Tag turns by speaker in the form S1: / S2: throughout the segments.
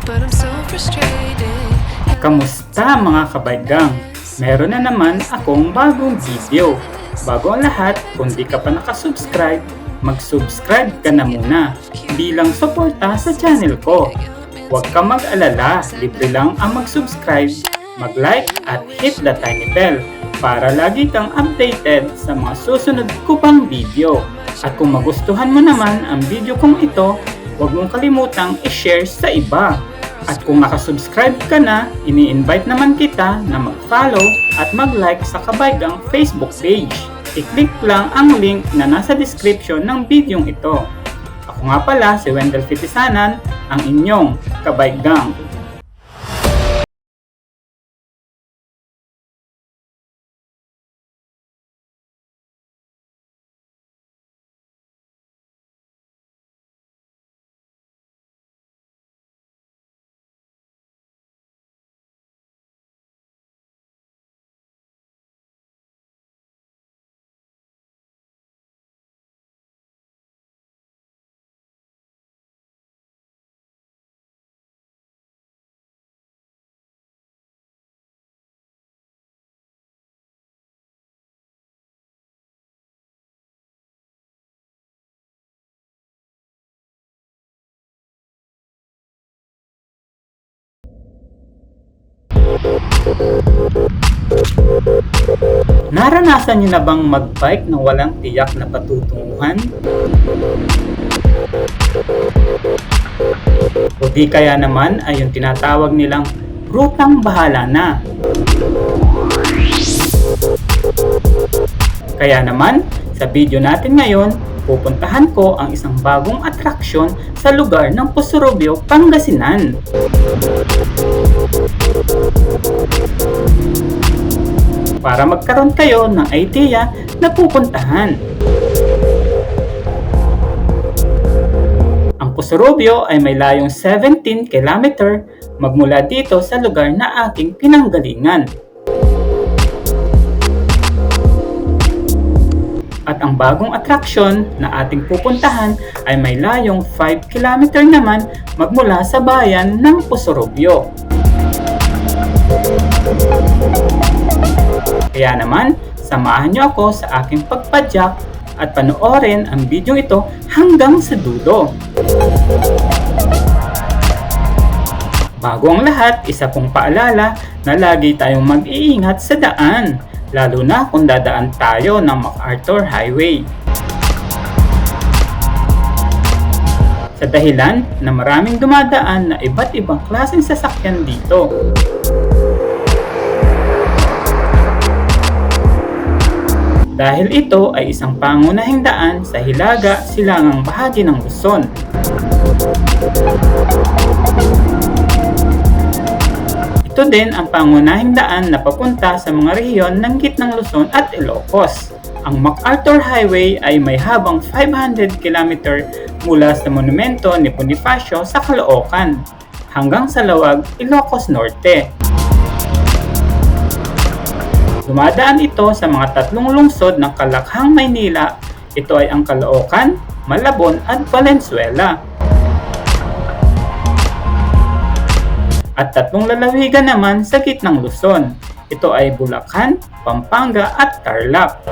S1: but I'm so frustrated.
S2: Kamusta mga kabaigang? Meron na naman akong bagong video. Bago ang lahat, kung di ka pa nakasubscribe, mag-subscribe ka na muna bilang suporta sa channel ko. Huwag ka mag-alala, libre lang ang mag-subscribe, mag-like at hit the tiny bell para lagi kang updated sa mga susunod ko pang video. At kung magustuhan mo naman ang video kong ito, huwag mong kalimutang i-share sa iba. At kung nakasubscribe ka na, ini-invite naman kita na mag-follow at mag-like sa Kabaigang Facebook page. I-click lang ang link na nasa description ng videong ito. Ako nga pala si Wendell Fitisanan, ang inyong Kabaigang. Naranasan niyo na bang mag-bike na walang tiyak na patutunguhan? O di kaya naman ay yung tinatawag nilang rutang bahala na. Kaya naman, sa video natin ngayon, pupuntahan ko ang isang bagong atraksyon sa lugar ng Pusurubio, Pangasinan. Para magkaroon kayo ng idea na pupuntahan. Ang Pusurubio ay may layong 17 km magmula dito sa lugar na aking pinanggalingan. At ang bagong atraksyon na ating pupuntahan ay may layong 5 km naman magmula sa bayan ng Pusurubio. Kaya naman, samahan niyo ako sa aking pagpadyak at panoorin ang video ito hanggang sa dulo. Bago ang lahat, isa pong paalala na lagi tayong mag-iingat sa daan, lalo na kung dadaan tayo ng MacArthur Highway. Sa dahilan na maraming dumadaan na iba't ibang klaseng sasakyan dito. Dahil ito ay isang pangunahing daan sa Hilaga, Silangang bahagi ng Luzon. Ito din ang pangunahing daan na papunta sa mga rehiyon ng Gitnang Luzon at Ilocos. Ang MacArthur Highway ay may habang 500 km mula sa monumento ni Bonifacio sa Caloocan hanggang sa Lawag, Ilocos Norte. Dumadaan ito sa mga tatlong lungsod ng Kalakhang, Maynila. Ito ay ang Caloocan, Malabon at Valenzuela. At tatlong lalawigan naman sa Gitnang Luzon. Ito ay Bulacan, Pampanga at Tarlac.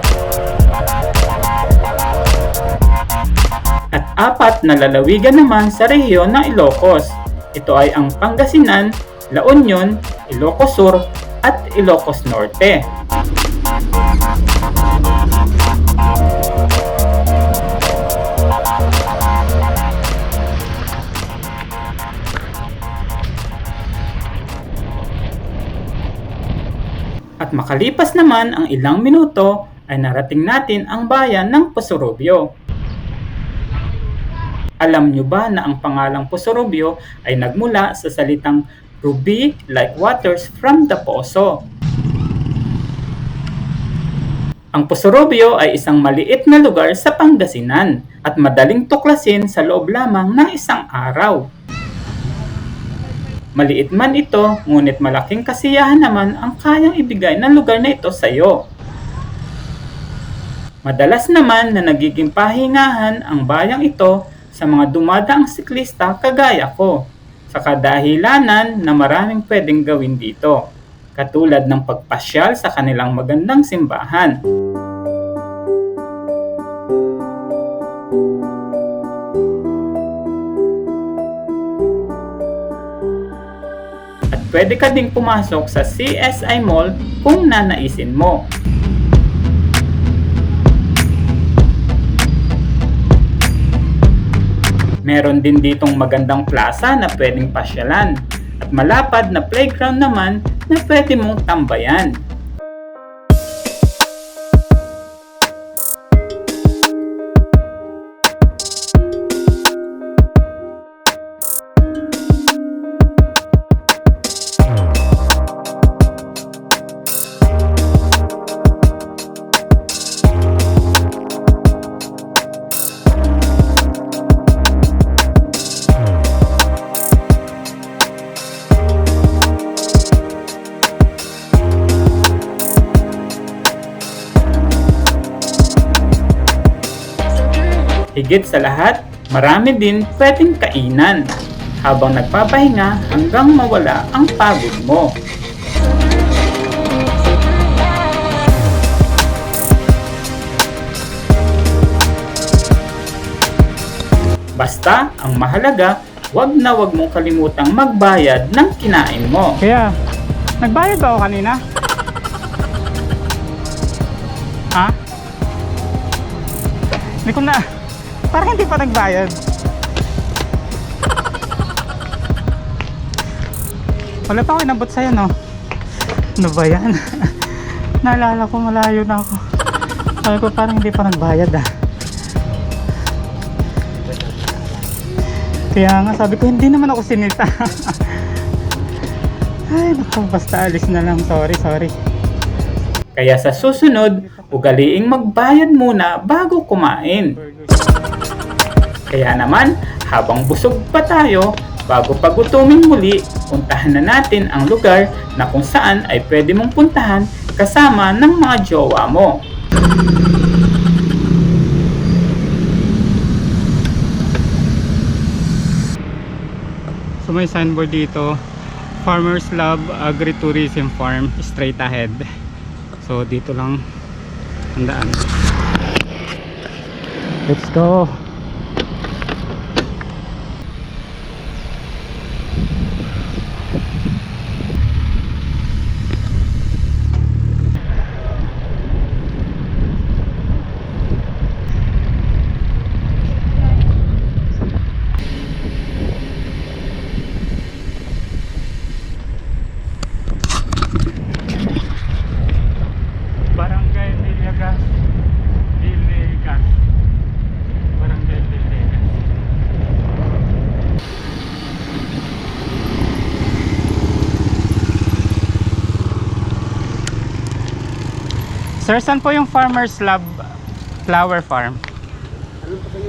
S2: At apat na lalawigan naman sa rehiyon ng Ilocos. Ito ay ang Pangasinan, La Union, Ilocos Sur at Ilocos Norte. At makalipas naman ang ilang minuto ay narating natin ang bayan ng Pusurubio. Alam nyo ba na ang pangalang Pusurubio ay nagmula sa salitang ruby like waters from the poso? Ang Pusurubio ay isang maliit na lugar sa Pangasinan at madaling tuklasin sa loob lamang ng isang araw. Maliit man ito, ngunit malaking kasiyahan naman ang kayang ibigay ng lugar na ito sa iyo. Madalas naman na nagiging pahingahan ang bayang ito sa mga dumadaang siklista kagaya ko. sa kadahilanan na maraming pwedeng gawin dito, katulad ng pagpasyal sa kanilang magandang simbahan. At pwede ka ding pumasok sa CSI Mall kung nanaisin mo. Meron din ditong magandang plaza na pwedeng pasyalan at malapad na playground naman na pwede mong tambayan. Higit sa lahat, marami din pwedeng kainan habang nagpapahinga hanggang mawala ang pagod mo. Basta, ang mahalaga, wag na wag mong kalimutang magbayad ng kinain mo.
S3: Kaya, nagbayad ba ako kanina? Ha? Hindi ko na, parang hindi pa nagbayad. Wala pa ako inabot sa'yo, no? Ano ba yan? Naalala ko, malayo na ako. Sabi ko, parang hindi pa nagbayad, ah. Kaya nga, sabi ko, hindi naman ako sinita. Ay, naku, basta alis na lang. Sorry.
S2: Kaya sa susunod, ugaliing magbayad muna bago kumain. Kaya naman, habang busog pa tayo, bago pagutumin muli, puntahan na natin ang lugar na kung saan ay pwede mong puntahan kasama ng mga jowa mo.
S3: So may signboard dito, Farmers Lab Agritourism Farm, straight ahead. So dito lang ang daan. Let's go. Barangay Villegas. Barangay Villegas. Sir, saan po yung Farmers Lab Flower Farm?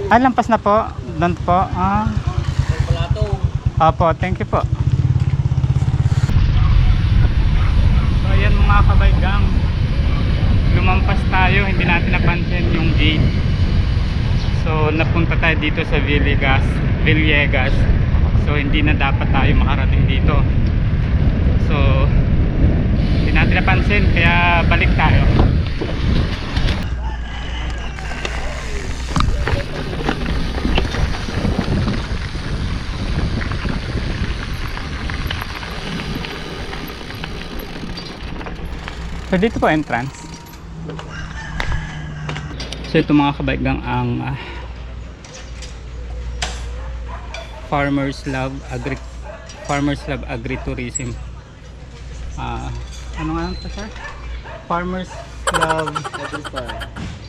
S3: Ah, lampas na po. Doon po. Ah. Opo, thank you po. So ayan mga kabaygang, lumampas tayo, hindi natin napansin yung gate. So napunta tayo dito sa Villegas. So hindi na dapat tayo makarating dito. So hindi natin napansin, kaya balik tayo. So dito po entrance. So ito mga kabaygang ang Farmers Lab Agritourism. Ano nga ito, sir? Farmers Lab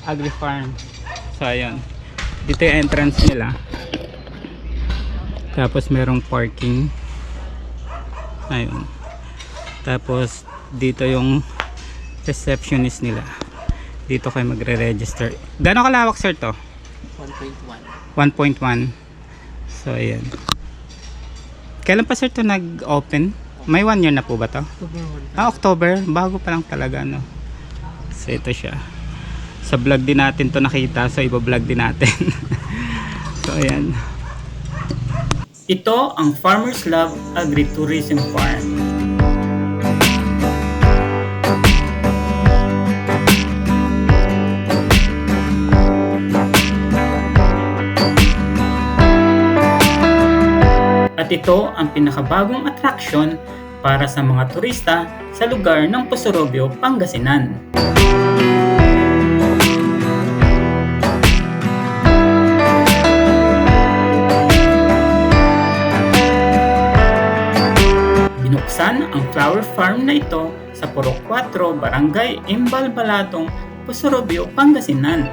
S3: Agri-Farm. So ayun. Dito yung entrance nila. Tapos merong parking. Ayun. Tapos dito yung receptionist nila. Dito kayo magre-register. Gano'ng kalawak, sir, to? 1.1. So ayan. Kailan pa, sir, to nag-open? May 1 year na po ba to? October. Bago pa lang talaga, no? So ito siya. Sa vlog din natin to nakita. So iba-vlog din natin. So ayan.
S2: Ito ang Farmers Love Agritourism Farm. At ito ang pinakabagong atraksyon para sa mga turista sa lugar ng Posorobio, Pangasinan. Binuksan ang flower farm na ito sa Purok 4, Barangay Imbal Balatong, Posorobio, Pangasinan.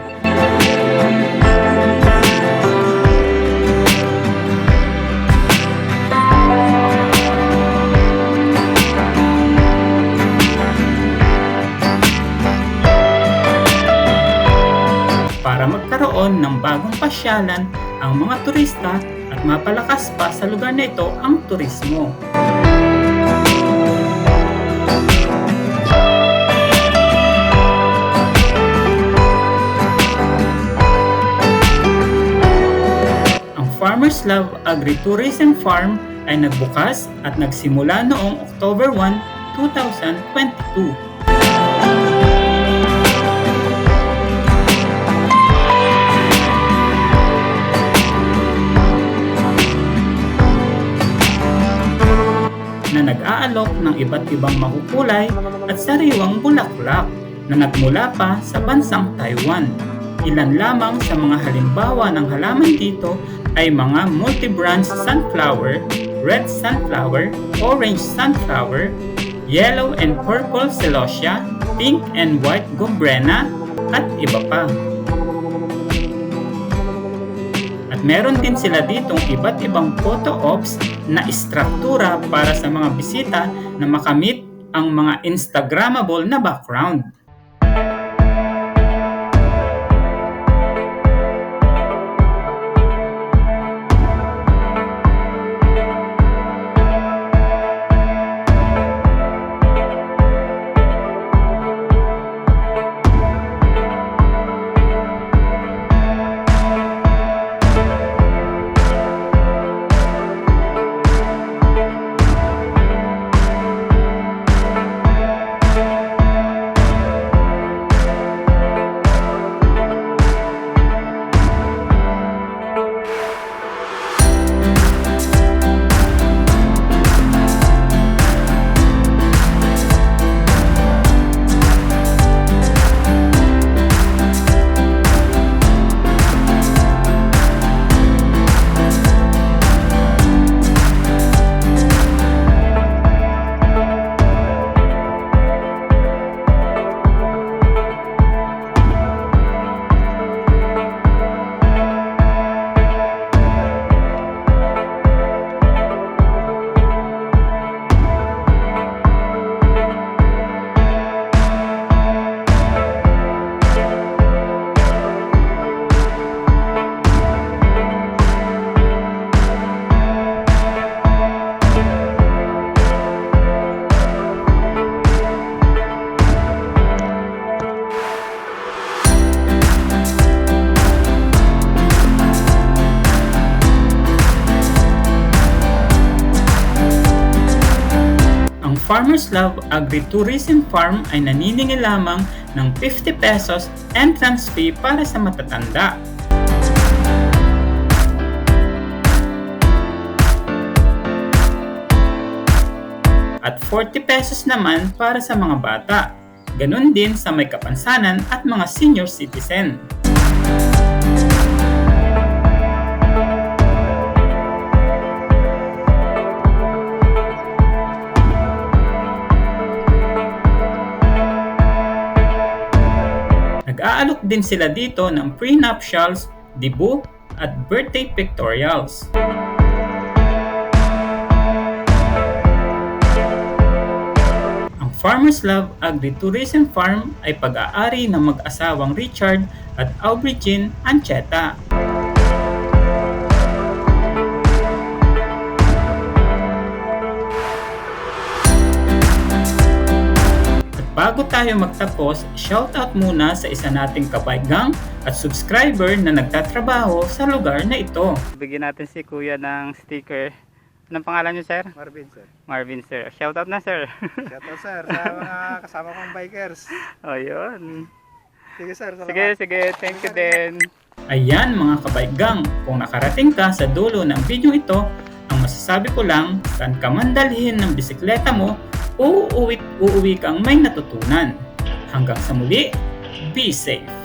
S2: Para magkaroon ng bagong pasyalan ang mga turista at mapalakas pa sa lugar na ito ang turismo. Ang Farmers Love Agritourism Farm ay nagbukas at nagsimula noong October 1, 2022. Na nag-aalok ng iba't ibang makukulay at sariwang bulaklak na nagmula pa sa bansang Taiwan. Ilan lamang sa mga halimbawa ng halaman dito ay mga multi-branch sunflower, red sunflower, orange sunflower, yellow and purple celosia, pink and white gombrena, at iba pa. Meron din sila ditong iba't ibang photo ops na istruktura para sa mga bisita na makamit ang mga Instagrammable na background. Farmers Love Agritourism Farm ay naniningil lamang ng 50 pesos entrance fee para sa matatanda. At 40 pesos naman para sa mga bata. Ganon din sa may kapansanan at mga senior citizen. Nag-aalok din sila dito ng prenuptials, debut, at birthday pictorials. Ang Farmers Love Agritourism Farm ay pag-aari ng mag-asawang Richard at Aubrey Jean Ancheta. Bago tayo tayo magtapos, shoutout muna sa isa nating kabaigang at subscriber na nagtatrabaho sa lugar na ito.
S3: Bigyan natin si Kuya ng sticker. Anong pangalan niyo, sir?
S4: Marvin, sir.
S3: Marvin, sir. Shoutout na, sir.
S4: Shoutout, sir, sa mga kasama kong bikers.
S3: O, yun.
S4: Sige, sir. Salamat.
S3: Sige. Thank you din.
S2: Ayan mga kabaigang, kung nakarating ka sa dulo ng video ito, ang masasabi ko lang, saan ka man dalhin ng bisikleta mo, uuwi kang may natutunan. Hanggang sa muli, be safe!